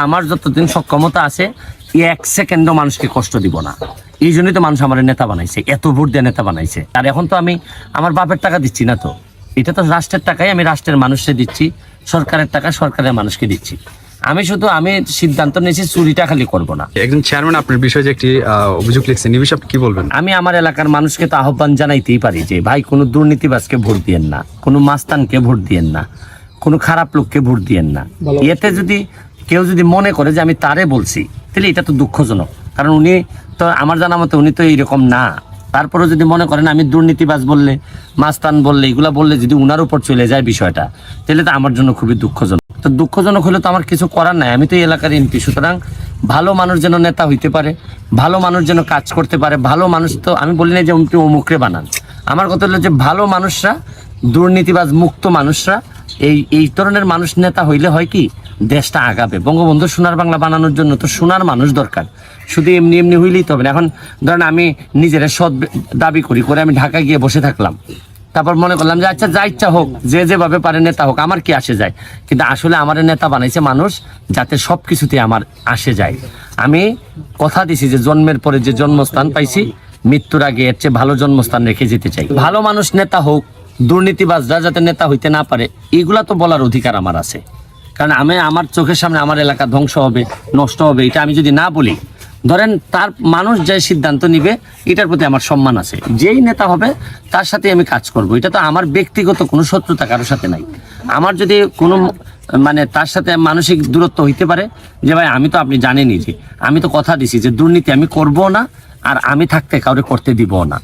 আমার যতদিন সক্ষমতা আছে এক সেকেন্ডও মানুষকে কষ্ট দিব না। এই জন্যই তো মানুষ আমার নেতা বানাইছে, এত ভোট দিয়ে নেতা বানাইছে। আর এখন তো আমি আমার বাপের টাকা দিচ্ছি না, তো এটা তো রাষ্ট্রের টাকাই আমি রাষ্ট্রের মানুষকে দিচ্ছি, সরকারের টাকা সরকারের মানুষকে দিচ্ছি। আমি সিদ্ধান্ত নিয়েছি চুরিটা খালি করবো না। একজন চেয়ারম্যান আপনার বিষয়ে যে একটি অভিযোগ লিখছেন, এই বিষয়ে আপনি কি বলবেন? আমি আমার এলাকার মানুষকে তো আহ্বান জানাইতেই পারি যে ভাই কোনো দুর্নীতিবাজকে ভোট দিয়েন না, কোনো মাস্তানকে ভোট দিয়েন না, কোনো খারাপ লোককে ভোট দিয়েন না। এতে যদি কেউ যদি মনে করে যে আমি তারে বলছি, তাহলে এটা তো দুঃখজনক, কারণ উনি তো আমার জানা মতো উনি তো এইরকম না। তারপরে যদি মনে করেন আমি দুর্নীতিবাজ বললে, মাস্তান বললে, এগুলা বললে যদি উনার উপর চলে যায় বিষয়টা, তাহলে তো আমার জন্য খুবই দুঃখজনক। তো দুঃখজনক হলে তো আমার কিছু করার নাই, আমি তো এই এলাকার এমপি। সুতরাং ভালো মানুষ যেন নেতা হইতে পারে, ভালো মানুষ যেন কাজ করতে পারে। ভালো মানুষ তো আমি বলি না যে অমুকরে বানান, আমার কথা হলো যে ভালো মানুষরা, দুর্নীতিবাজ মুক্ত মানুষরা, এই ধরনের মানুষ নেতা হইলে হয় কি দেশটা আগাবে। বঙ্গবন্ধু সোনার বাংলা বানানোর জন্য তো সোনার মানুষ দরকার, শুধু এমনি এমনি হইলেই তো হবে না। এখন ধরেন আমি নিজেরা সৎ দাবি করে আমি ঢাকা গিয়ে বসে থাকলাম, তারপর মনে করলাম যে আচ্ছা যা ইচ্ছা হোক, যে যেভাবে পারে নেতা হোক, আমার কি আসে যায়। কিন্তু আসলে আমার নেতা বানাইছে মানুষ, যাতে সব কিছুতে আমার আসে যায়। আমি কথা দিছি যে জন্মের পরে যে জন্মস্থান পাইছি, মৃত্যুর আগে এর চেয়ে ভালো জন্মস্থান রেখে যেতে চাই। ভালো মানুষ নেতা হোক, দুর্নীতিবাজরা যাতে নেতা হইতে না পারে, এগুলা তো বলার অধিকার আমার আছে। কারণ আমার চোখের সামনে আমার এলাকা ধ্বংস হবে, নষ্ট হবে, এটা আমি যদি না বলি, ধরেন তার মানুষ যে সিদ্ধান্ত নিবে এটার প্রতি আমার সম্মান আছে। যেই নেতা হবে তার সাথে আমি কাজ করব, এটা তো আমার ব্যক্তিগত কোনো শত্রুতা কারোর সাথে নাই। আমার যদি কোনো তার সাথে মানসিক দূরত্ব হইতে পারে যে ভাই আমি তো, আপনি জানেনই যে আমি তো কথা দিছি যে দুর্নীতি আমি করব না, আর আমি থাকতে কাউরে করতে দিব না।